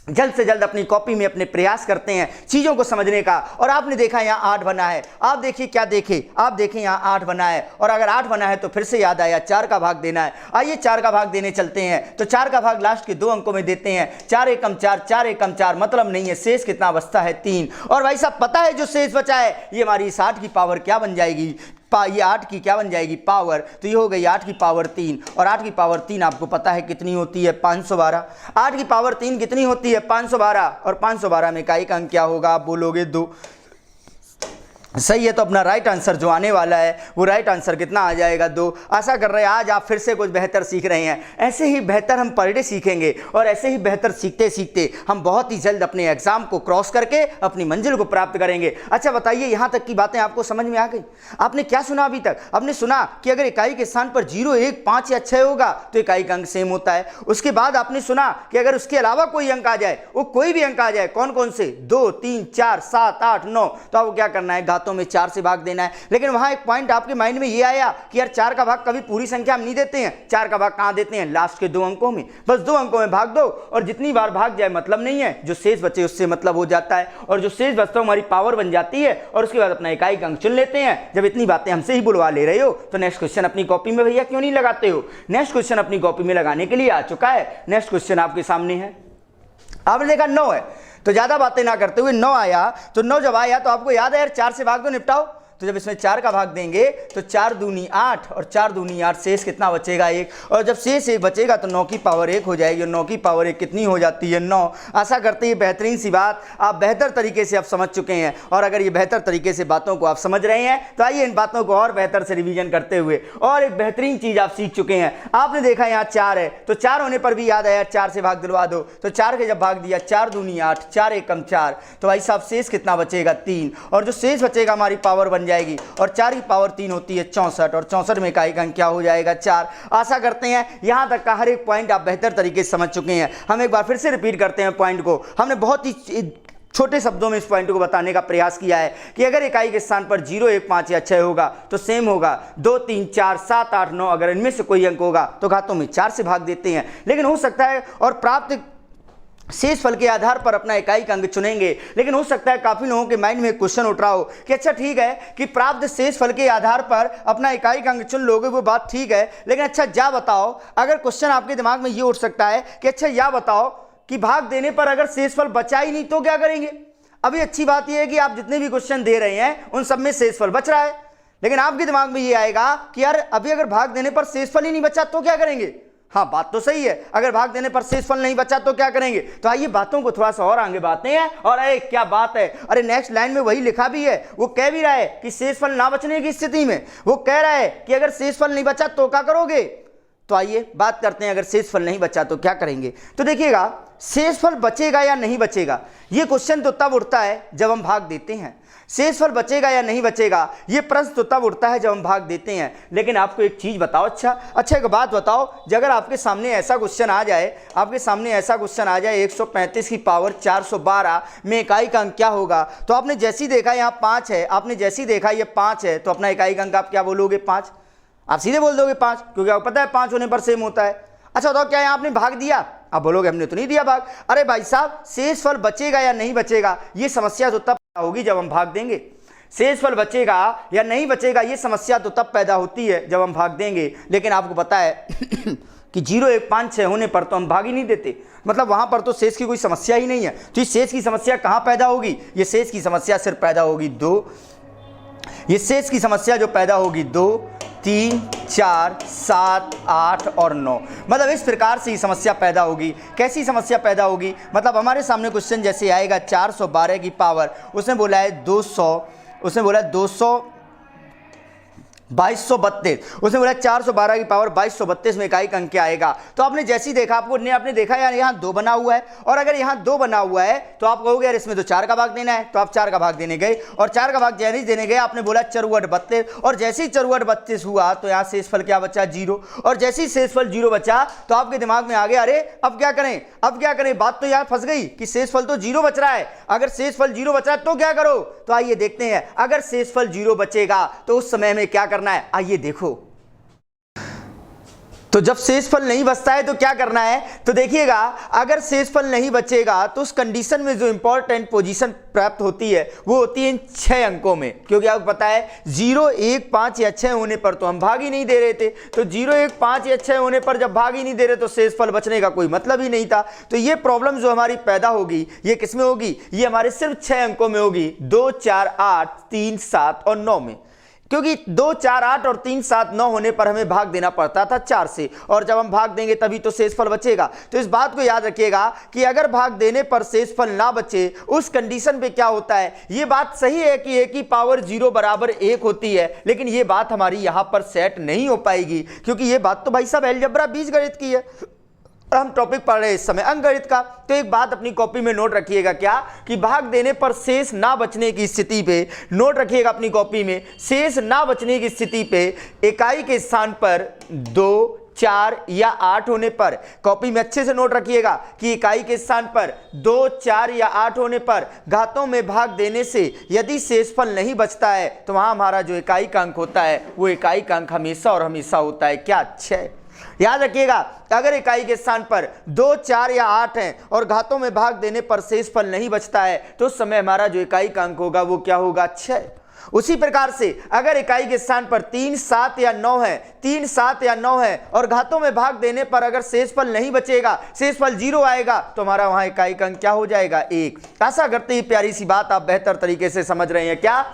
जल्द से जल्द अपनी कॉपी में अपने प्रयास करते हैं चीजों को समझने का। और आपने देखा यहाँ 8 बना है, आप देखिए क्या देखे, आप देखें यहाँ 8 बना है। और अगर 8 बना है तो फिर से याद आया 4 का भाग देना है। आइए 4 का भाग देने चलते हैं। तो 4 का भाग लास्ट के 2 अंकों में देते हैं। 4 एकम 4, 4 एकम 4, मतलब नहीं है, शेष कितना बचता है 3। और भाई साहब पता है जो शेष बचा है ये हमारी इस 8 की पावर क्या बन जाएगी, ये 8 की क्या बन जाएगी पावर। तो ये हो गई 8 की पावर 3। और 8 की पावर 3 आपको पता है कितनी होती है 512। 8 की पावर 3 कितनी होती है 512। और 512 में इकाई का अंक क्या होगा, आप बोलोगे 2। सही है। तो अपना राइट आंसर जो आने वाला है वो राइट आंसर कितना आ जाएगा 2। आशा कर रहे हैं आज आप फिर से कुछ बेहतर सीख रहे हैं। ऐसे ही बेहतर हम पर डे सीखेंगे और ऐसे ही बेहतर सीखते सीखते हम बहुत ही जल्द अपने एग्जाम को क्रॉस करके अपनी मंजिल को प्राप्त करेंगे। अच्छा बताइए यहाँ तक की बातें आपको समझ में आ गई। आपने क्या सुना अभी तक, आपने सुना कि अगर इकाई के स्थान पर 0, 1, 5 या 6 होगा तो इकाई का अंक सेम होता है। उसके बाद आपने सुना कि अगर उसके अलावा कोई अंक आ जाए, वो कोई भी अंक आ जाए, कौन कौन से, 2, 3, 4, 7, 8, 9, तो आपको क्या करना है, घातों में 4 से भाग देना है। लेकिन वहां एक पॉइंट आपके माइंड में ये आया कि यार 4 का भाग कभी पूरी संख्या हम नहीं देते हैं। 4 का भाग कहां देते हैं, लास्ट के 2 अंकों में। बस 2 अंकों में भाग दो और जितनी बार भाग जाए मतलब नहीं है, जो शेष बचे उससे मतलब हो जाता है। और जो शेष बचता है हमारी पावर बन जाती है। और उसके बाद अपना इकाई का अंक चुन लेते हैं। जब इतनी बातें हमसे ही बुलवा ले रहे हो तो नेक्स्ट क्वेश्चन अपनी कॉपी में भैया क्यों नहीं लगाते हो। नेक्स्ट क्वेश्चन अपनी कॉपी में लगाने के लिए आ चुका है। नेक्स्ट क्वेश्चन आपके सामने है। आपने देखा 9 है, तो ज्यादा बातें ना करते हुए 9 आया। तो 9 जब आया तो आपको याद है यार 4 से भाग दो निपटाओ। तो जब इसमें 4 का भाग देंगे तो 4 दूनी 8 और 4 दूनी 8, शेष कितना बचेगा 1। और जब शेष 1 बचेगा तो 9 की पावर 1 हो जाएगी। और 9 की पावर 1 कितनी हो जाती है 9। आशा करते हैं बेहतरीन सी बात आप बेहतर तरीके से आप समझ चुके हैं। और अगर ये बेहतर तरीके से बातों को आप समझ रहे हैं तो आइए इन बातों को और बेहतर से रिवीजन करते हुए और एक बेहतरीन चीज आप सीख चुके हैं। आपने देखा यहाँ 4 है, तो 4 होने पर भी याद आया 4 से भाग दिलवा दो। तो 4 के जब भाग दिया 4 दूनी 8, 4 एकम 4, तो भाई साहब शेष कितना बचेगा 3। और जो शेष बचेगा हमारी पावर बन जाएगी। और 4 की पावर 3 होती है 64। और 64 में इकाई का अंक क्या हो जाएगा 4। आशा करते हैं यहां तक का हर एक पॉइंट आप बेहतर तरीके से समझ चुके हैं। हम एक बार फिर से रिपीट करते हैं पॉइंट को। हमने बहुत ही छोटे शब्दों में इस पॉइंट को बताने का प्रयास किया है कि अगर इकाई के स्थान पर 0, 1, 5 या 6 होगा तो सेम होगा 2, 3, 4, 7, 8, 9। अगर इनमें से कोई अंक होगा तो घातों में 4 से भाग देते हैं। लेकिन हो सकता है और प्राप्त शेष फल के आधार पर अपना इकाई का अंक चुनेंगे। लेकिन हो सकता है काफी लोगों के माइंड में क्वेश्चन उठ रहा हो कि अच्छा ठीक है कि प्राप्त शेष फल के आधार पर अपना इकाई का अंक चुन लोगे, वो बात ठीक है। लेकिन अच्छा या बताओ, अगर क्वेश्चन आपके दिमाग में ये उठ सकता है कि अच्छा या बताओ कि भाग देने पर अगर शेष फल बचा ही नहीं तो क्या करेंगे। अभी अच्छी बात यह है कि आप जितने भी क्वेश्चन दे रहे हैं उन सब में शेष फल बच रहा है। लेकिन आपके दिमाग में ये आएगा कि यार अभी अगर भाग देने पर शेष फल ही नहीं बचा तो क्या करेंगे। हाँ बात तो सही है, अगर भाग देने पर शेष फल नहीं बचा तो क्या करेंगे। तो आइए बातों को थोड़ा सा और आगे बढ़ाते हैं। और अरे क्या बात है, अरे नेक्स्ट लाइन में वही लिखा भी है। वो कह भी रहा है कि शेष फल ना बचने की स्थिति में वो कह रहा है कि अगर शेष फल नहीं बचा तो क्या करोगे। तो आइए बात करते हैं अगर शेष फल नहीं बचा तो क्या करेंगे। तो देखिएगा शेष फल बचेगा या नहीं बचेगा, ये क्वेश्चन तो तब उठता है जब हम भाग देते हैं। शेष फल बचेगा या नहीं बचेगा ये प्रश्न तो तब उठता है जब हम भाग देते हैं। लेकिन आपको एक चीज बताओ, अच्छा एक बात बताओ, अगर आपके सामने ऐसा क्वेश्चन आ जाए, आपके सामने ऐसा क्वेश्चन आ जाए 135 की पावर 412 में इकाई का अंक क्या होगा। तो आपने जैसी देखा यहाँ 5 है, आपने जैसी देखा ये 5 है, तो अपना इकाई का अंक आप क्या बोलोगे 5। आप सीधे बोल दोगे 5, क्योंकि आपको पता है 5 होने पर सेम होता है। अच्छा बताओ क्या यहाँ आपने भाग दिया, आप बोलोगे हमने तो नहीं दिया भाग। अरे भाई साहब शेष फल बचेगा या नहीं बचेगा ये समस्या तो तब होगी जब हम भाग देंगे। शेषफल बचेगा या नहीं बचेगा ये समस्या तो तब पैदा होती है जब हम भाग देंगे, लेकिन आपको पता है कि 0, 1, 5, 6 होने पर तो हम भाग ही नहीं देते, मतलब वहां पर तो शेष की कोई समस्या ही नहीं है। तो ये शेष की समस्या कहां पैदा होगी? ये शेष की समस्या सिर्फ पैदा होगी 2, ये शेष की समस्या जो पैदा होगी 2, 3, 4, 7, 8 और 9, मतलब इस प्रकार से ही समस्या पैदा होगी। कैसी समस्या पैदा होगी? मतलब हमारे सामने क्वेश्चन जैसे आएगा 412 की पावर, उसने बोला है 200, उसने बोला 2232, उसने बोला 412 की पावर 2232 में इकाई अंक क्या आएगा? तो आपने जैसे ही देखा, आपने देखा यार यहाँ 2 बना हुआ है, और अगर यहाँ 2 बना हुआ है तो आप कहोगे यार इसमें तो 4 का भाग देना है, तो आप 4 का भाग देने गए, और 4 का भाग जैसे ही देने गए आपने बोला 4 32, और जैसे ही 4 32 हुआ तो यहाँ शेषफल क्या बचा? 0, और जैसे ही शेषफल 0 बचा तो आपके दिमाग में आ गया अरे अब क्या करें, अब क्या करें? बात तो यहाँ फंस गई कि शेषफल तो 0 बच रहा है। अगर शेषफल 0 बच रहा है तो क्या करो? तो आइए देखते हैं, अगर शेषफल 0 बचेगा तो उस समय में क्या करना है, आइए देखो। तो जब शेषफल नहीं बचता है तो क्या करना है? तो देखिएगा, अगर शेषफल नहीं बचेगा तो उस कंडीशन में जो इंपॉर्टेंट पोजीशन प्राप्त होती है वो होती है इन 6 अंकों में, क्योंकि आपको पता है 0, 1, 5 या 6 होने पर तो हम भाग ही नहीं दे रहे थे। तो 0, 1, 5 या 6 होने पर जब भाग ही नहीं दे रहे तो शेषफल बचने का कोई मतलब ही नहीं था। तो ये प्रॉब्लम जो हमारी पैदा होगी ये किसमें होगी? ये हमारे सिर्फ 6 अंकों में होगी, 2, 4, 8, 3, 7 और 9 में, क्योंकि 2, 4, 8 और 3, 7, 9 होने पर हमें भाग देना पड़ता था 4 से, और जब हम भाग देंगे तभी तो शेषफल बचेगा। तो इस बात को याद रखिएगा कि अगर भाग देने पर शेषफल ना बचे उस कंडीशन पे क्या होता है। ये बात सही है कि a की पावर 0 बराबर 1 होती है, लेकिन ये बात हमारी यहां पर सेट नहीं हो पाएगी, क्योंकि ये बात तो भाई साहब अलजेब्रा बीजगणित की है, और हम टॉपिक पढ़ रहे हैं इस समय अंकगणित का। तो एक बात अपनी कॉपी में नोट रखिएगा, क्या कि भाग देने पर शेष ना बचने की स्थिति पे, नोट रखिएगा अपनी कॉपी में, शेष ना बचने की स्थिति पे इकाई के स्थान पर 2, 4 या 8 होने पर, कॉपी में अच्छे से नोट रखिएगा कि इकाई के स्थान पर 2, 4 या 8 होने पर घातों में भाग देने से यदि शेषफल नहीं बचता है तो वहां हमारा जो इकाई का अंक होता है वो इकाई का अंक हमेशा और हमेशा होता है क्या? 6। याद रखिएगा, अगर इकाई के स्थान पर 2, 4 या 8 हैं और घातों में भाग देने पर शेषफल नहीं बचता है तो उस समय हमारा जो इकाई का अंक होगा वो क्या होगा? 6। उसी प्रकार से अगर इकाई के स्थान पर 3, 7 या 9 है, 3, 7 या 9 है और घातों में भाग देने पर अगर शेषफल नहीं बचेगा, शेषफल 0 आएगा तो हमारा वहां इकाई का अंक क्या हो जाएगा? 1। आशा करते ही प्यारी सी बात आप बेहतर तरीके से समझ रहे हैं क्या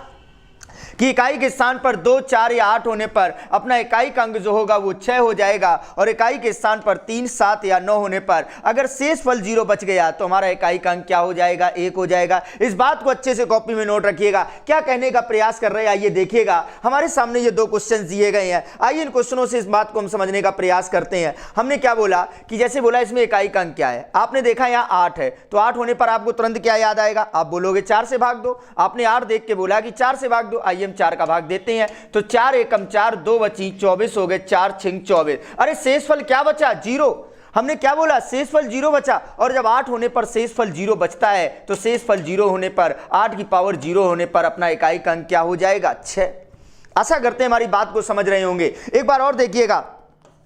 कि इकाई के स्थान पर 2, 4 या 8 होने पर अपना इकाई का अंक जो होगा वो 6 हो जाएगा, और इकाई के स्थान पर 3, 7 या 9 होने पर अगर शेषफल 0 बच गया तो हमारा इकाई का अंक क्या हो जाएगा? 1 हो जाएगा। इस बात को अच्छे से कॉपी में नोट रखिएगा। क्या कहने का प्रयास कर रहे हैं आइए देखिएगा। हमारे सामने ये 2 क्वेश्चन दिए गए हैं, आइए इन क्वेश्चनों से इस बात को हम समझने का प्रयास करते हैं। हमने क्या बोला कि जैसे बोला इसमें इकाई का अंक क्या है, आपने देखा यहाँ 8 है, तो 8 होने पर आपको तुरंत क्या याद आएगा? आप बोलोगे 4 से भाग दो। आपने 8 देख के बोला कि 4 से भाग दो, आइए हम 4 का भाग देते हैं। तो 4 एकम 4, 2 बची 24 हो गए, 4 छिंग 24। अरे शेषफल क्या बचा? 0। हमने क्या बोला? शेषफल 0 बचा, और जब 8 होने पर शेषफल 0 बचता है तो शेषफल 0 होने पर 8 की पावर 0 होने पर अपना इकाई का अंक क्या हो जाएगा? 6। आशा करते हैं हमारी बात को समझ रहे होंगे। एक बार और देखिएगा,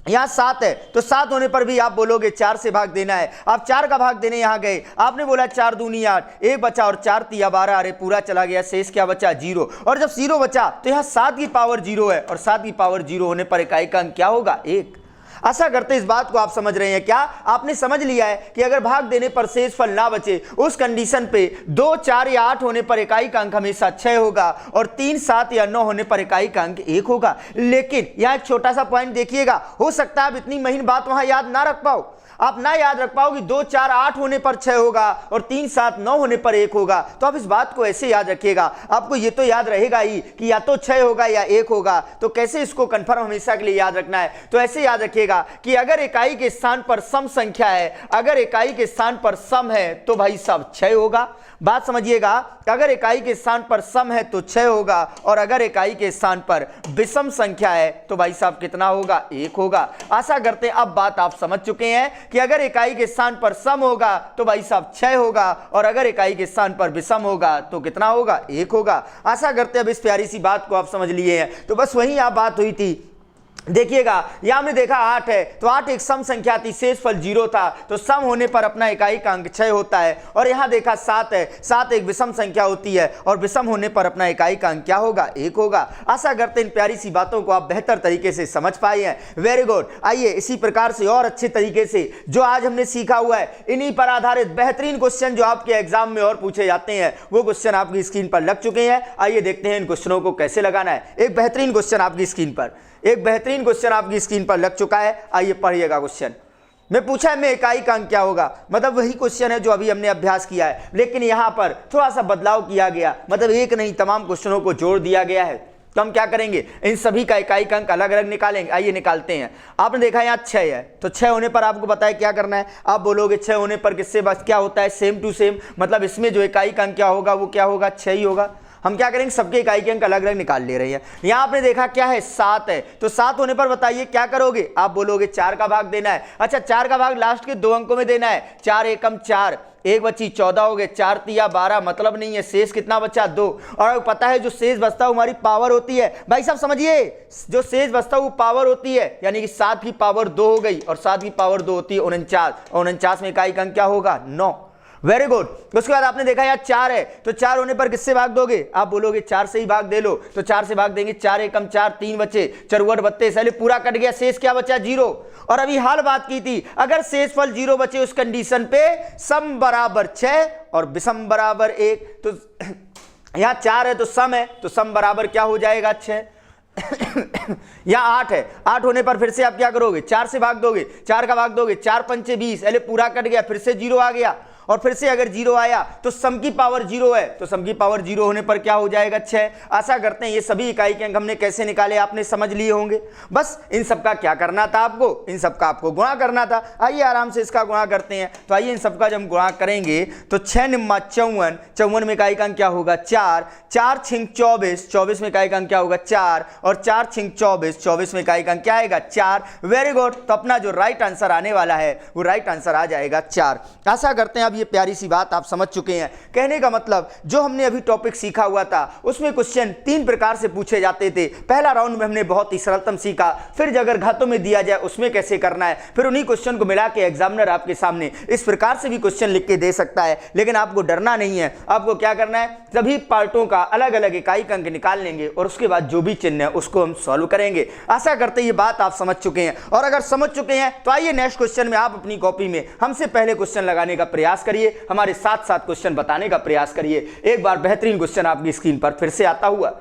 यहाँ 7 है तो 7 होने पर भी आप बोलोगे 4 से भाग देना है। आप 4 का भाग देने यहाँ गए, आपने बोला 4 दूनी 8, 1 बचा और 4 तिया 12, अरे पूरा चला गया, शेष क्या बचा? 0। और जब 0 बचा तो यहाँ 7 की पावर 0 है, और 7 की पावर 0 होने पर इकाई का अंक क्या होगा? 1। आशा करते इस बात को आप समझ रहे हैं क्या? आपने समझ लिया है कि अगर भाग देने पर शेषफल ना बचे उस कंडीशन पे 2, 4 या 8 होने पर इकाई का अंक हमेशा 6 होगा, और 3, 7 या 9 होने पर इकाई का अंक 1 होगा। लेकिन यहाँ एक छोटा सा पॉइंट देखिएगा, हो सकता है आप इतनी महीन बात वहां याद ना रख पाओ, आप ना याद रख पाओ कि 2, 4, 8 होने पर 6 होगा और 3, 7, 9 होने पर 1 होगा। तो आप इस बात को ऐसे याद रखिएगा, आपको ये तो याद रहेगा ही कि या तो 6 होगा या 1 होगा। तो कैसे इसको कंफर्म हमेशा के लिए याद रखना है? तो ऐसे याद रखिएगा कि अगर इकाई के स्थान पर सम संख्या है, अगर इकाई के स्थान पर सम है तो भाई साहब 6 होगा। बात समझिएगा, अगर इकाई के स्थान पर सम है तो 6 होगा, और अगर इकाई के स्थान पर विषम संख्या है तो भाई साहब कितना होगा? 1 होगा। आशा करते हैं अब बात आप समझ चुके हैं कि अगर इकाई के स्थान पर सम होगा तो भाई साहब 6 होगा, और अगर इकाई के स्थान पर विषम होगा तो कितना होगा? 1 होगा। आशा करते हैं अब इस प्यारी सी बात को आप समझ लिए हैं। तो बस वही आप बात हुई थी देखिएगा यहां हमने देखा 8 है तो 8 एक सम संख्या थी, शेषफल 0 था, तो सम होने पर अपना इकाई का अंक 6 होता है। और यहां देखा 7 है, 7 एक विषम संख्या होती है और विषम होने पर अपना इकाई का अंक क्या होगा, 1 होगा। आशा करते हैं इन प्यारी सी बातों को आप बेहतर तरीके से समझ पाए हैं। Very good. आइए इसी प्रकार से और अच्छे तरीके से जो आज हमने सीखा हुआ है, इन्हीं पर आधारित बेहतरीन क्वेश्चन जो आपके एग्जाम में और पूछे जाते हैं, वो क्वेश्चन आपकी स्क्रीन पर लग चुके हैं। आइए देखते हैं इन क्वेश्चनों को कैसे लगाना है। एक बेहतरीन क्वेश्चन आपकी स्क्रीन पर लग चुका है। आइए पढ़िएगा क्वेश्चन में पूछा है मैं इकाई का अंक क्या होगा, मतलब वही क्वेश्चन है जो अभी हमने अभ्यास किया है, लेकिन यहां पर थोड़ा सा बदलाव किया गया, मतलब एक नहीं तमाम क्वेश्चनों को जोड़ दिया गया है। तो हम क्या करेंगे, इन सभी का इकाई का अंक अलग अलग निकालेंगे। आइए निकालते हैं। आपने देखा यहाँ 6 है, तो 6 होने पर आपको पता है क्या करना है। आप बोलोगे 6 होने पर किससे बस क्या होता है, सेम टू सेम, मतलब इसमें जो इकाई का अंक क्या होगा वो क्या होगा, 6 ही होगा। हम क्या करेंगे, सबके इकाई के अंक अलग अलग निकाल ले रहे हैं। यहाँ आपने देखा क्या है, 7 है, तो 7 होने पर बताइए क्या करोगे। आप बोलोगे 4 का भाग देना है। अच्छा 4 का भाग लास्ट के 2 अंकों में देना है। 4 एकम 4, 1 बची 14 हो गए, 4 तिया 12, मतलब नहीं है, शेष कितना बचा 2। और पता है जो शेष बचता है हमारी पावर होती है। भाई साहब समझिए, जो शेष बचता है वो पावर होती है, यानी कि 7 की पावर 2 हो गई और 7 की पावर 2 होती है 49, और 49 में इकाई का अंक क्या होगा, 9। Very good. उसके बाद आपने देखा यार 4 है, तो 4 होने पर किससे भाग दोगे। आप बोलोगे 4 से ही भाग दे लो, तो 4 से भाग देंगे। 4 एकम 4, 3 बचे, 4 32, पहले पूरा कट गया, शेष क्या बचा, 0। और अभी हाल बात की थी, अगर शेषफल 0 बचे उस कंडीशन पे सम बराबर 6 और विषम बराबर 1, तो यहां 4 है तो सम है, तो सम बराबर क्या हो जाएगा, 6। यहां 8 है, 8 होने पर फिर से आप क्या करोगे, 4 से भाग दोगे, 4 का भाग दोगे, 4 पंचे 20, पहले पूरा कट गया, फिर से 0 आ गया, और फिर से अगर 0 आया तो सम की पावर 0 है, तो सम की पावर 0 होने पर क्या हो जाएगा, 6। आशा करते हैं ये सभी इकाई के अंक हमने कैसे निकाले आपने समझ लिए होंगे। बस इन सब का क्या करना था आपको, इन सब का आपको गुणा करना था। आइए आराम से इसका गुणा करते हैं। तो आइए इन सब का जब हम गुणा करेंगे तो 6 निम्मा 54, 54 में इकाई का अंक क्या होगा, 4, 4 छिंग 24, 24 में इकाई का अंक क्या होगा, 4, और 4 छिंग 24, 24 में इकाई का अंक क्या आएगा, 4। Very good. तो अपना जो राइट आंसर आने वाला है वो राइट आंसर आ जाएगा 4। आशा करते हैं अब ये प्यारी सी बात आप समझ चुके हैं। कहने का मतलब जो हमने अभी टॉपिक सीखा हुआ था उसमें क्वेश्चन 3 प्रकार से पूछे जाते थे। पहला राउंड में हमने बहुत ही सरलतम सीखा, फिर अगर घातों में दिया जाए उसमें कैसे करना है, फिर उन्हीं क्वेश्चन को मिला के एग्जामिनर आपके सामने इस प्रकार से भी क्वेश्चन लिख के दे सकता है। लेकिन आपको डरना नहीं है, आपको क्या करना है, सभी पार्टों का अलग अलग इकाई का अंक निकाल लेंगे और उसके बाद जो भी चिन्ह है उसको हम सॉल्व करेंगे। आशा करते हैं ये बात आप समझ चुके हैं, और अगर समझ चुके हैं तो आइए नेक्स्ट क्वेश्चन में आप अपनी कॉपी में हमसे पहले क्वेश्चन लगाने का प्रयास करिए, हमारे साथ साथ क्वेश्चन बताने का प्रयास करिए। एक बार बेहतरीन क्वेश्चन आपकी स्क्रीन पर फिर से आता हुआ।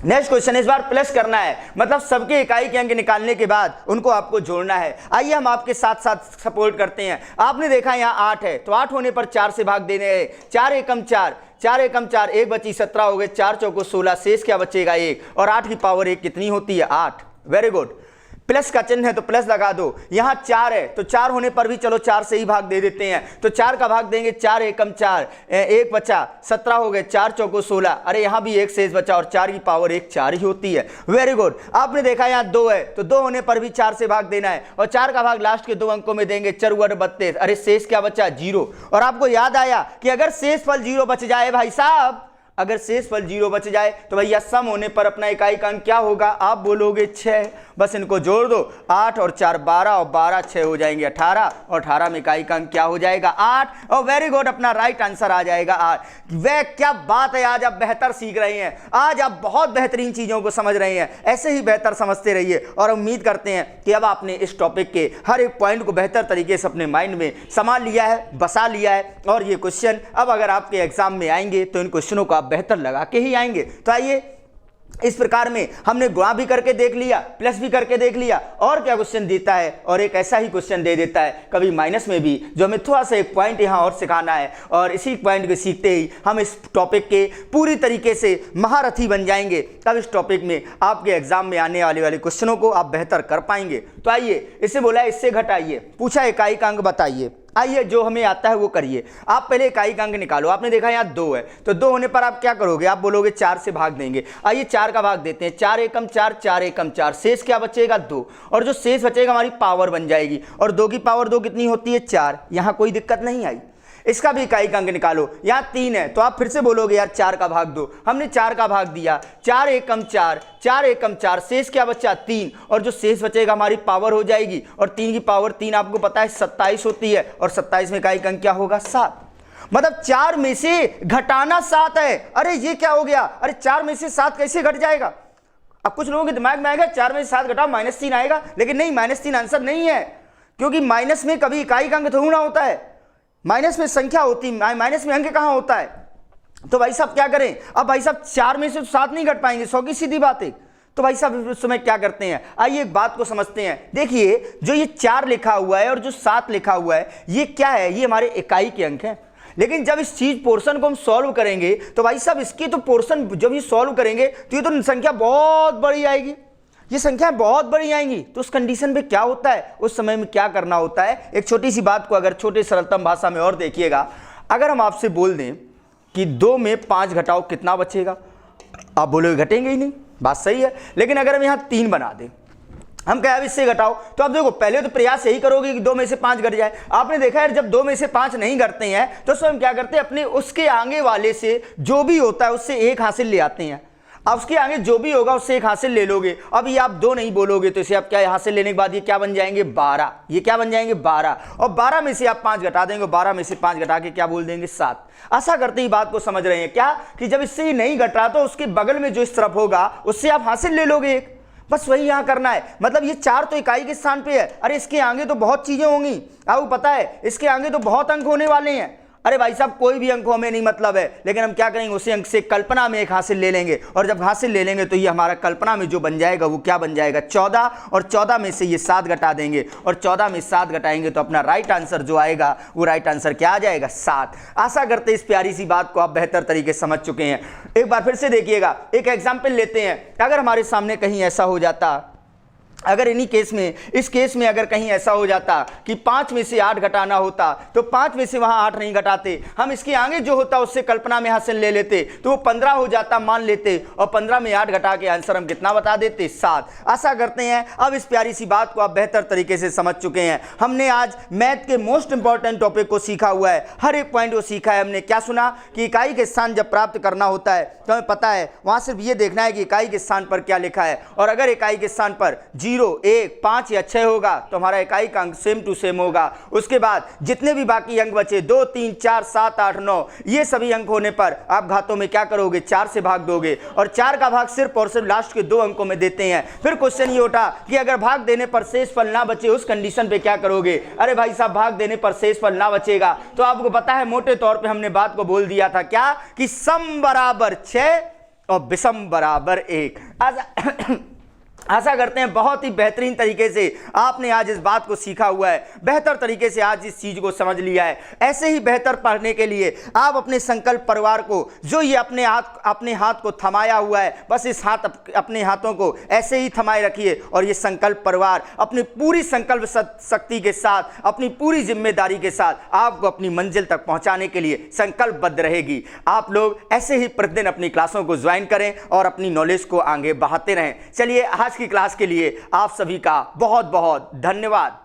नेक्स्ट क्वेश्चन इस बार प्लस करना है, मतलब सबके इकाई के अंक निकालने के बाद उनको आपको जोड़ना है। आइए हम आपके साथ साथ सपोर्ट करते हैं। आपने देखा यहाँ 8 है, तो 8 होने पर 4 से भाग देने हैं। 4 एकम 4, 4 एकम 4, 1 बची 17 हो गए, 4 चौको 16, शेष क्या बचेगा 1, और 8 की पावर 1 कितनी होती है, 8। Very good. प्लस का चिन्ह है तो प्लस लगा दो। यहां 4 है तो 4 होने पर भी चलो 4 से ही भाग दे देते हैं, तो 4 का भाग देंगे। 4 एकम 4, 1 बचा 17 हो गए, 4 चौको 16, अरे यहां भी 1 शेष बचा और 4 की पावर 1 4 ही होती है। Very good. आपने देखा यहां 2 है तो 2 होने पर भी 4 से भाग देना है और 4 का भाग लास्ट के 2 अंकों में देंगे। 4 32, अरे शेष क्या बचा, 0। और आपको याद आया कि अगर शेषफल 0 बच जाए भाई साहब, अगर शेषफल 0 बच जाए तो भैया सम होने पर अपना इकाई का अंक क्या होगा, आप बोलोगे 6। बस इनको जोड़ दो, 8 और 4 12 और 12 6 हो जाएंगे 18, और 18 में इकाई का अंक क्या हो जाएगा, 8। और वेरी गुड, अपना राइट आंसर आ जाएगा 8। वह क्या बात है, आज आप बेहतर सीख रहे हैं, आज आप बहुत बेहतरीन चीजों को समझ रहे हैं। ऐसे ही बेहतर समझते रहिए और उम्मीद करते हैं कि अब आपने इस टॉपिक के हर एक पॉइंट को बेहतर तरीके से अपने माइंड में संभाल लिया है, बसा लिया है। और ये क्वेश्चन अब अगर आपके एग्जाम में आएंगे तो इन क्वेश्चनों को आप बेहतर लगा के ही आएंगे। तो आइए इस प्रकार में हमने गुणा भी करके देख लिया, प्लस भी करके देख लिया, और क्या क्वेश्चन देता है, और एक ऐसा ही क्वेश्चन दे देता है कभी माइनस में भी, जो हमें थोड़ा सा एक पॉइंट यहाँ और सिखाना है। और इसी पॉइंट को सीखते ही हम इस टॉपिक के पूरी तरीके से महारथी बन जाएंगे। तब इस टॉपिक में आपके एग्जाम में आने वाले क्वेश्चनों को आप बेहतर कर पाएंगे। तो आइए, इससे बोला इससे घटाइए, पूछा इकाई का अंक बताइए। आइए जो हमें आता है वो करिए। आप पहले इकाई का अंक निकालो। आपने देखा यहाँ 2 है तो 2 होने पर आप क्या करोगे, आप बोलोगे 4 से भाग देंगे। आइए 4 का भाग देते हैं। 4 एकम 4, 4 एकम 4, शेष क्या बचेगा 2, और जो शेष बचेगा हमारी पावर बन जाएगी, और 2 की पावर 2 कितनी होती है 4। यहाँ कोई दिक्कत नहीं आई। इसका भी इकाई अंक निकालो। यहाँ 3 है तो आप फिर से बोलोगे यार 4 का भाग दो, हमने 4 का भाग दिया, 4 एकम 4, 4 एकम 4, शेष क्या बचा 3, और जो शेष बचेगा हमारी पावर हो जाएगी, और 3 की पावर 3 आपको पता है 27 होती है, और 27 में इकाई अंक क्या होगा 7। मतलब 4 में से घटाना 7 है। अरे ये क्या हो गया, अरे 4 में से 7 कैसे घट जाएगा। अब कुछ लोगों के दिमाग में आएगा 4 में से 7 घटाओ -3 आएगा, लेकिन नहीं, -3 आंसर नहीं है, क्योंकि माइनस में कभी इकाई का अंक थोड़ा ना होता है, माइनस में संख्या होती है, माइनस में अंक कहां होता है। तो भाई साहब क्या करें, अब भाई साहब 4 में से 7 नहीं घट पाएंगे, 100 की सीधी बात है। तो भाई साहब उस समय क्या करते हैं, आइए एक बात को समझते हैं। देखिए जो ये 4 लिखा हुआ है और जो 7 लिखा हुआ है, ये क्या है, ये हमारे इकाई के अंक हैं। लेकिन जब इस चीज पोर्शन को हम सॉल्व करेंगे तो भाई साहब इसकी तो पोर्शन जब ये सॉल्व करेंगे तो ये तो संख्या बहुत बड़ी आएगी, ये संख्या बहुत बड़ी आएंगी। तो उस कंडीशन पे क्या होता है, उस समय में क्या करना होता है, एक छोटी सी बात को अगर छोटे सरलतम भाषा में और देखिएगा। अगर हम आपसे बोल दें कि 2 में 5 घटाओ कितना बचेगा, आप बोलोगे घटेंगे ही नहीं, बात सही है। लेकिन अगर हम यहाँ 3 बना दें, हम क्या इससे घटाओ, तो आप देखो पहले तो प्रयास यही करोगे कि 2 में से 5 घट जाए। आपने देखा है जब 2 में से 5 नहीं घटते हैं तो स्वयं क्या करते हैं, अपने उसके आगे वाले से जो भी होता है उससे 1 हासिल ले आते हैं। अब उसके आगे जो भी होगा उससे 1 हासिल ले लोगे। अब ये आप 2 नहीं बोलोगे तो इसे आप क्या हासिल लेने के बाद ये क्या बन जाएंगे 12, ये क्या बन जाएंगे 12, और 12 में से आप 5 घटा देंगे, 12 में से 5 घटा के क्या बोल देंगे 7। ऐसा करते ही बात को समझ रहे हैं क्या, कि जब इससे ही नहीं घटा तो उसके बगल में जो इस तरफ होगा उससे आप हासिल ले लोगे 1, बस वही यहां करना है। मतलब ये 4 तो इकाई के स्थान पे है, अरे इसके आगे तो बहुत चीजें होंगी, आपको पता है इसके आगे तो बहुत अंक होने वाले हैं। अरे भाई साहब कोई भी अंक हमें नहीं मतलब है, लेकिन हम क्या करेंगे, उसी अंक से कल्पना में 1 हासिल ले लेंगे, और जब हासिल ले लेंगे तो ये हमारा कल्पना में जो बन जाएगा वो क्या बन जाएगा 14, और 14 में से ये 7 घटा देंगे, और 14 में 7 घटाएंगे तो अपना राइट आंसर जो आएगा वो राइट आंसर क्या आ जाएगा 7। आशा करते इस प्यारी सी बात को आप बेहतर तरीके से समझ चुके हैं। एक बार फिर से देखिएगा, एक एग्जाम्पल लेते हैं। अगर हमारे सामने कहीं ऐसा हो जाता, अगर इन्हीं केस में, इस केस में अगर कहीं ऐसा हो जाता कि 5 में से 8 घटाना होता, तो 5 में से वहां 8 नहीं घटाते, हम इसके आगे जो होता उससे कल्पना में हासिल ले लेते तो वो 15 हो जाता मान लेते, और 15 में 8 घटा के आंसर हम कितना बता देते 7। आशा करते हैं अब इस प्यारी सी बात को आप बेहतर तरीके से समझ चुके हैं। हमने आज मैथ के मोस्ट इंपॉर्टेंट टॉपिक को सीखा हुआ है, हर एक पॉइंट को सीखा है। हमने क्या सुना कि इकाई के स्थान जब प्राप्त करना होता है तो हमें पता है वहां सिर्फ ये देखना है कि इकाई के स्थान पर क्या लिखा है, और अगर इकाई के स्थान पर 0, 1, 5 या 6 होगा तो हमारा इकाई का अंक सेम टू सेम होगा। उसके बाद जितने भी बाकी अंक बचे 2, 3, 4, 7, 8, 9, ये सभी अंक होने पर आप घातों में क्या करोगे 4 से भाग दोगे, और 4 का भाग सिर्फ और सिर्फ लास्ट के 2 अंकों में देते हैं। फिर क्वेश्चन ये उठा कि अगर भाग देने पर शेष फल ना बचे उस कंडीशन पे क्या करोगे। अरे भाई साहब भाग देने पर शेष फल ना बचेगा तो आपको पता है मोटे तौर पे हमने बात को बोल दिया था क्या, कि सम बराबर 6 और विषम बराबर 1। आशा करते हैं बहुत ही बेहतरीन तरीके से आपने आज इस बात को सीखा हुआ है, बेहतर तरीके से आज इस चीज को समझ लिया है। ऐसे ही बेहतर पढ़ने के लिए आप अपने संकल्प परिवार को, जो ये अपने हाथ को थमाया हुआ है, बस इस अपने हाथों को ऐसे ही थमाए रखिए, और ये संकल्प परिवार अपनी पूरी संकल्प शक्ति के साथ, अपनी पूरी जिम्मेदारी के साथ आपको अपनी मंजिल तक पहुंचाने के लिए संकल्पबद्ध रहेगी। आप लोग ऐसे ही प्रतिदिन अपनी क्लासों को ज्वाइन करें और अपनी नॉलेज को आगे बढ़ाते रहें। चलिए आज की क्लास के लिए आप सभी का बहुत बहुत धन्यवाद।